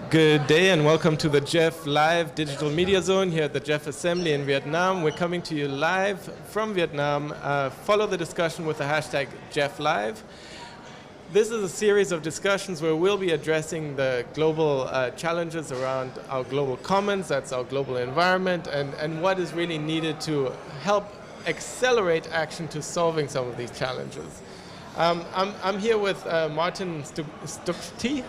Good day and welcome to the GEF Live Digital Media Zone here at the GEF Assembly in Viet Nam. We're coming to you live from Vietnam. Follow the discussion with the hashtag GEFLive. This is a series of discussions where we'll be addressing the global challenges around our global commons, that's our global environment, and what is really needed to help accelerate action to solving some of these challenges. I'm here with Martin Stuchtey.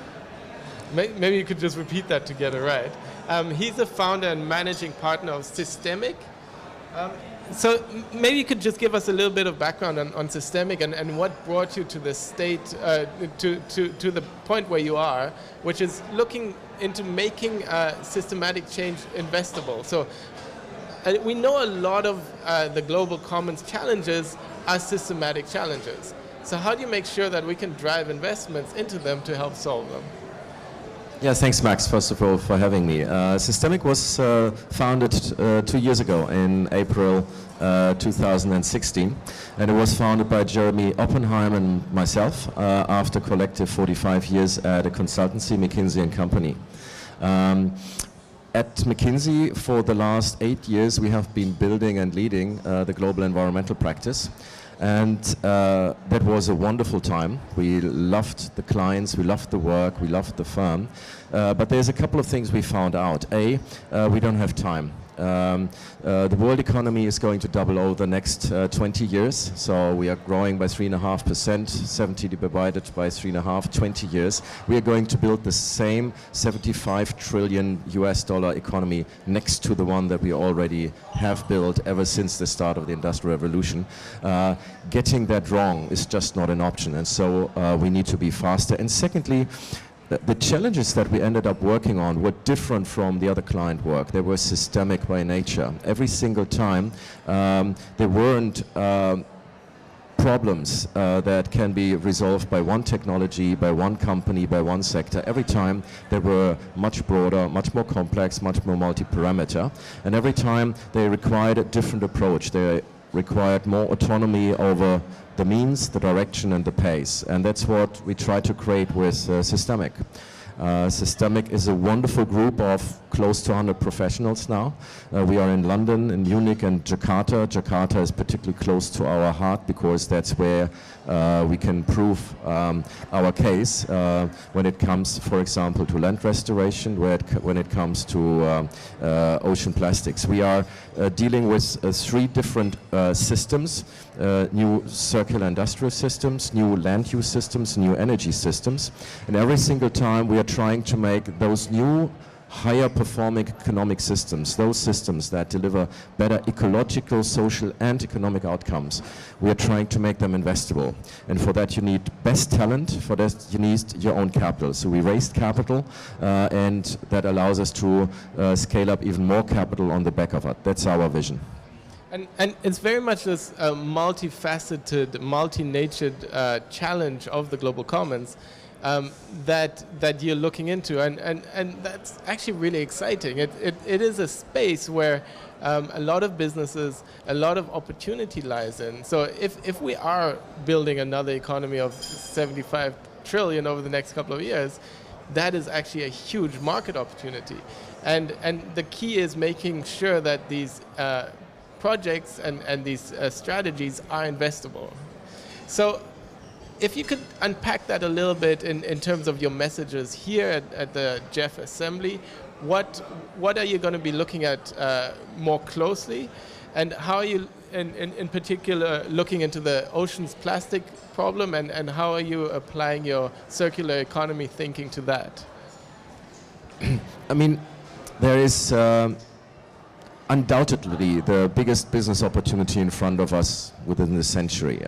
Maybe you could just repeat that together, right? He's the founder and managing partner of Systemiq. So maybe you could just give us a little bit of background on Systemiq and what brought you to the state, to the point where you are, which is looking into making systematic change investable. So we know a lot of the global commons challenges are systematic challenges. So how do you make sure that we can drive investments into them to help solve them? Yeah, thanks, Max, first of all, for having me. Systemiq was founded 2 years ago in April 2016, and it was founded by Jeremy Oppenheim and myself after collective 45 years at a consultancy, McKinsey & Company. At McKinsey, for the last 8 years, we have been building and leading the global environmental practice. And that was a wonderful time. We loved the clients, we loved the work, we loved the firm. But there's a couple of things we found out. A, we don't have time. The world economy is going to double over the next 20 years. So we are growing by 3.5%, 70 divided by 3.5, 20 years. We are going to build the same 75 trillion US dollar economy next to the one that we already have built ever since the start of the Industrial Revolution. Getting that wrong is just not an option. And so we need to be faster. And secondly, the challenges that we ended up working on were different from the other client work. They were systemic by nature. Every single time, there weren't problems that can be resolved by one technology, by one company, by one sector. Every time they were much broader, much more complex, much more multi-parameter. And every time they required a different approach. They required more autonomy over the means, the direction, and the pace. And that's what we try to create with Systemiq. Systemiq is a wonderful group of close to 100 professionals now. We are in London, in Munich, and Jakarta. Jakarta is particularly close to our heart because that's where we can prove our case when it comes, for example, to land restoration, when it comes to ocean plastics. We are dealing with 3 different systems, new circular industrial systems, new land use systems, new energy systems. And every single time we are trying to make those new higher performing economic systems, those systems that deliver better ecological, social and economic outcomes, we are trying to make them investable. And for that you need best talent, for that you need your own capital. So we raised capital and that allows us to scale up even more capital on the back of it. That's our vision. And it's very much this multifaceted, multi-natured challenge of the global commons that you're looking into, and that's actually really exciting. It is a space where a lot of businesses, a lot of opportunity lies in. So if we are building another economy of 75 trillion over the next couple of years, that is actually a huge market opportunity. And the key is making sure that these projects and these strategies are investable. So if you could unpack that a little bit in terms of your messages here at the GEF Assembly, what are you going to be looking at more closely, and how are you in particular looking into the ocean's plastic problem, and how are you applying your circular economy thinking to that? I mean, there is undoubtedly the biggest business opportunity in front of us within this century.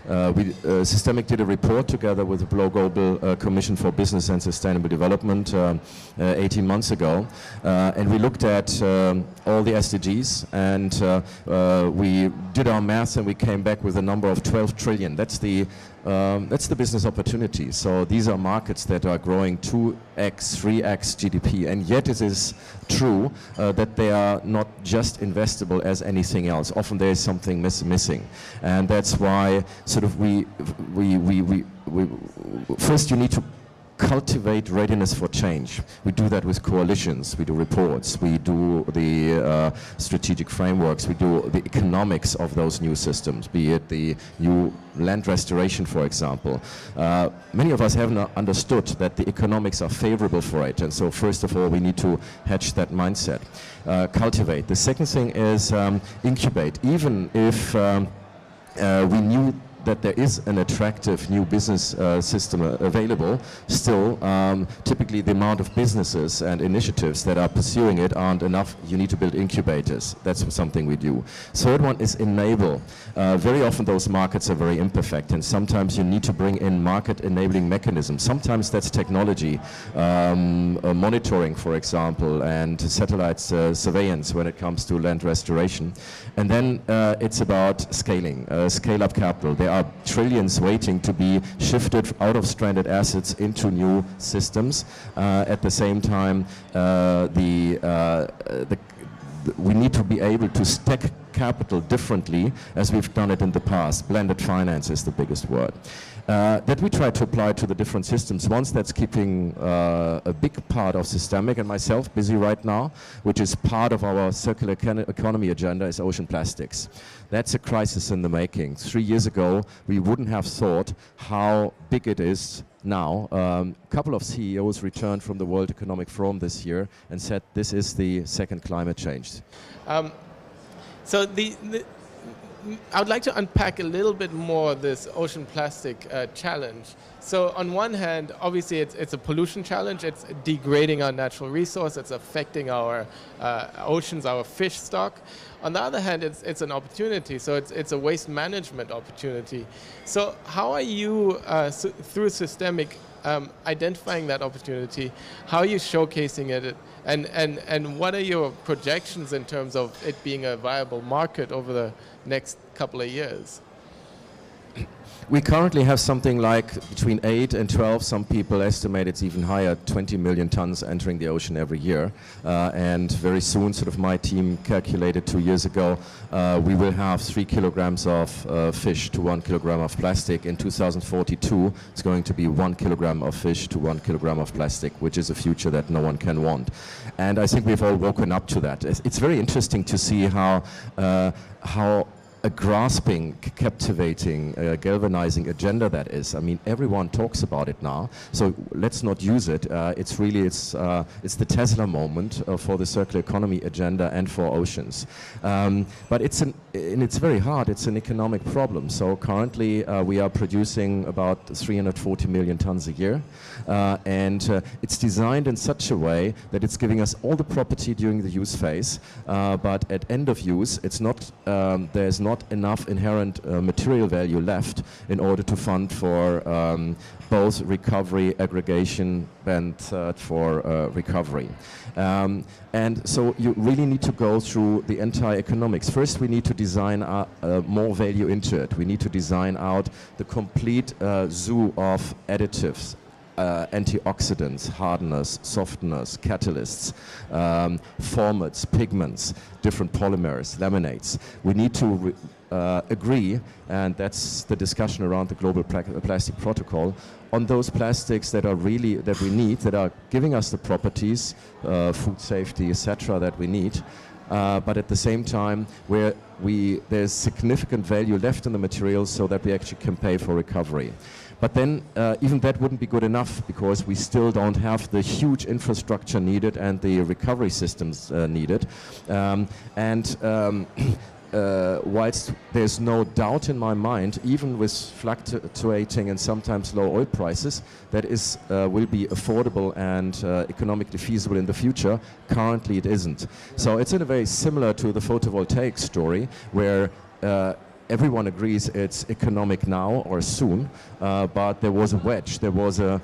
Systemiq did a report together with the Global Commission for Business and Sustainable Development 18 months ago, and we looked at all the SDGs, and we did our maths, and we came back with a number of 12 trillion. That's the business opportunity. So these are markets that are growing 2x, 3x GDP, and yet it is true that they are not just investable as anything else. Often there is something missing, and that's why sort of we first you need to cultivate readiness for change. We do that with coalitions, we do reports, we do the strategic frameworks, we do the economics of those new systems, be it the new land restoration, for example. Many of us haven't understood that the economics are favorable for it, and so first of all we need to hatch that mindset. Cultivate. The second thing is incubate. Even if we knew that there is an attractive new business system available, still typically the amount of businesses and initiatives that are pursuing it aren't enough. You need to build incubators. That's something we do. Third one is enable. Very often those markets are very imperfect, and sometimes you need to bring in market enabling mechanisms. Sometimes that's technology, monitoring, for example, and satellite surveillance when it comes to land restoration. And then it's about scaling, scale up capital. There are trillions waiting to be shifted out of stranded assets into new systems. At the same time, we need to be able to stack capital differently as we've done it in the past. Blended finance is the biggest word. That we try to apply to the different systems. Once that's keeping a big part of Systemiq and myself busy right now, which is part of our circular economy agenda, is ocean plastics. That's a crisis in the making. 3 years ago, we wouldn't have thought how big it is now. A couple of CEOs returned from the World Economic Forum this year and said this is the second climate change. So I would like to unpack a little bit more this ocean plastic challenge. So on one hand, obviously it's a pollution challenge. It's degrading our natural resource. It's affecting our oceans, our fish stock. On the other hand, it's an opportunity. So it's a waste management opportunity. So how are you, through Systemiq, identifying that opportunity? How are you showcasing it? And what are your projections in terms of it being a viable market over the next couple of years? We currently have something like between 8 and 12, some people estimate it's even higher, 20 million tons entering the ocean every year. And very soon, sort of my team calculated 2 years ago, we will have 3 kilograms of fish to 1 kilogram of plastic. In 2042, it's going to be 1 kilogram of fish to 1 kilogram of plastic, which is a future that no one can want. And I think we've all woken up to that. It's very interesting to see how a grasping, captivating, galvanizing agenda that is. I mean, everyone talks about it now, so let's not use it. It's the Tesla moment for the circular economy agenda and for oceans. But it's very hard. It's an economic problem. So currently we are producing about 340 million tons a year, and it's designed in such a way that it's giving us all the property during the use phase, but at end of use, it's not. There's not enough inherent material value left in order to fund for both recovery, aggregation, and for recovery. And so you really need to go through the entire economics. First, we need to design more value into it. We need to design out the complete zoo of additives, antioxidants, hardeners, softeners, catalysts, formats, pigments, different polymers, laminates. We need to agree, and that's the discussion around the global plastic protocol, on those plastics that are really, that we need, that are giving us the properties, food safety, etc., that we need. But at the same time, where there's significant value left in the materials so that we actually can pay for recovery. But then even that wouldn't be good enough, because we still don't have the huge infrastructure needed and the recovery systems needed. Whilst there's no doubt in my mind, even with fluctuating and sometimes low oil prices, that is will be affordable and economically feasible in the future. Currently it isn't. So it's in a very similar to the photovoltaic story, where everyone agrees it's economic now or soon, but there was a wedge. There was a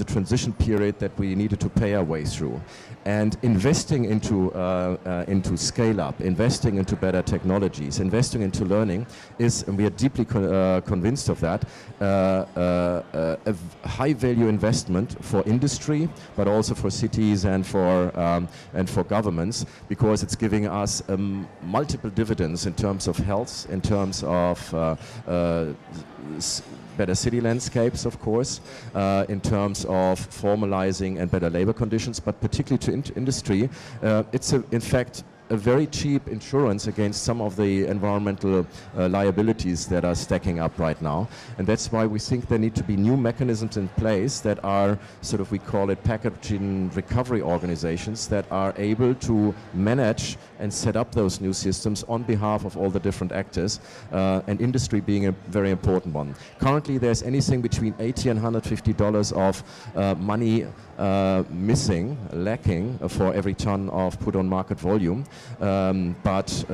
transition period that we needed to pay our way through. And investing into scale up, investing into better technologies, investing into learning is, and we are deeply convinced of that, a high value investment for industry, but also for cities and for governments, because it's giving us multiple dividends in terms of health, in terms of better city landscapes, of course, in terms of formalizing and better labor conditions, but particularly to industry, it's in fact a very cheap insurance against some of the environmental liabilities that are stacking up right now. And that's why we think there need to be new mechanisms in place that are sort of, we call it packaging recovery organizations that are able to manage and set up those new systems on behalf of all the different actors, and industry being a very important one. Currently there's anything between $80 and $150 of money lacking for every ton of put on market volume. But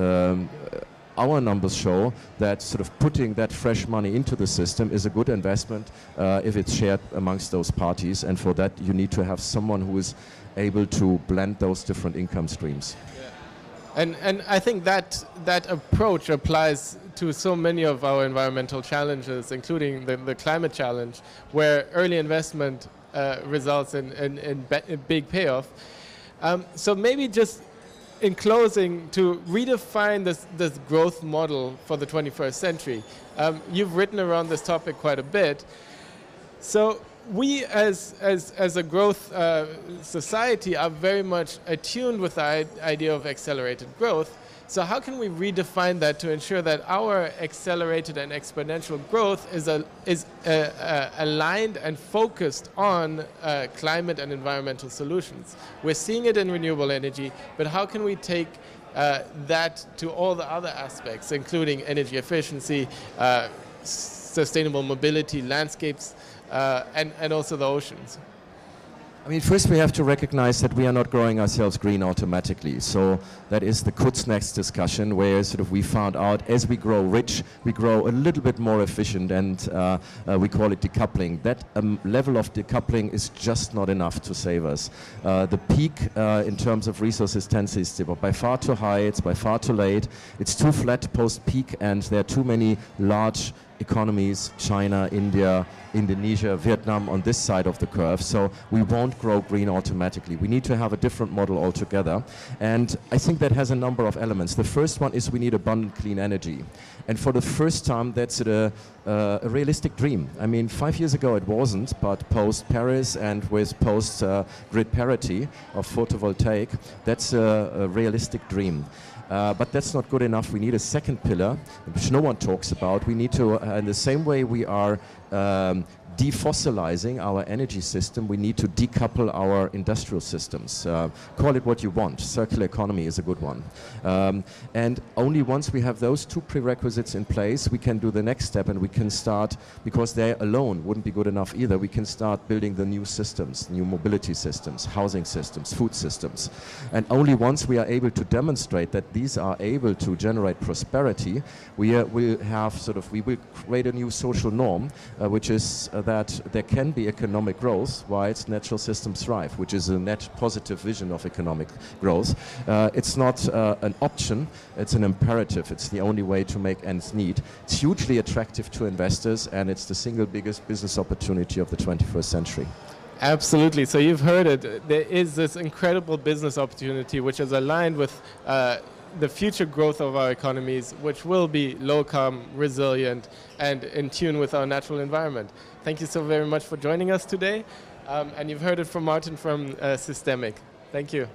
our numbers show that sort of putting that fresh money into the system is a good investment if it's shared amongst those parties, and for that you need to have someone who is able to blend those different income streams. Yeah. And I think that approach applies to so many of our environmental challenges, including the climate challenge, where early investment results in big payoff. So maybe just in closing, to redefine this growth model for the 21st century. You've written around this topic quite a bit. So we as a growth society are very much attuned with the idea of accelerated growth. So how can we redefine that to ensure that our accelerated and exponential growth is aligned and focused on climate and environmental solutions? We're seeing it in renewable energy, but how can we take that to all the other aspects, including energy efficiency, sustainable mobility, landscapes, and also the oceans? I mean, first we have to recognize that we are not growing ourselves green automatically. So that is the Kuznets discussion, where sort of we found out as we grow rich, we grow a little bit more efficient, and we call it decoupling. That level of decoupling is just not enough to save us. The peak in terms of resource intensity is by far too high, it's by far too late, it's too flat post-peak, and there are too many large economies, China, India, Indonesia, Vietnam on this side of the curve, so we won't grow green automatically. We need to have a different model altogether, and I think that has a number of elements. The first one is we need abundant clean energy, and for the first time that's a realistic dream. I mean, 5 years ago it wasn't, but post-Paris and with post-grid parity of photovoltaic, that's a realistic dream. But that's not good enough. We need a second pillar, which no one talks about. We need to, in the same way we are defossilizing our energy system, we need to decouple our industrial systems. Call it what you want. Circular economy is a good one. And only once we have those two prerequisites in place, we can do the next step, and we can start, because they alone wouldn't be good enough either, we can start building the new systems, new mobility systems, housing systems, food systems. And only once we are able to demonstrate that these are able to generate prosperity, we will create a new social norm, which is that there can be economic growth whilst natural systems thrive, which is a net positive vision of economic growth. It's not an option, it's an imperative. It's the only way to make ends meet. It's hugely attractive to investors, and it's the single biggest business opportunity of the 21st century. Absolutely. So you've heard it. There is this incredible business opportunity which is aligned with the future growth of our economies, which will be low carbon, resilient, and in tune with our natural environment. Thank you so very much for joining us today. And you've heard it from Martin from Systemiq. Thank you.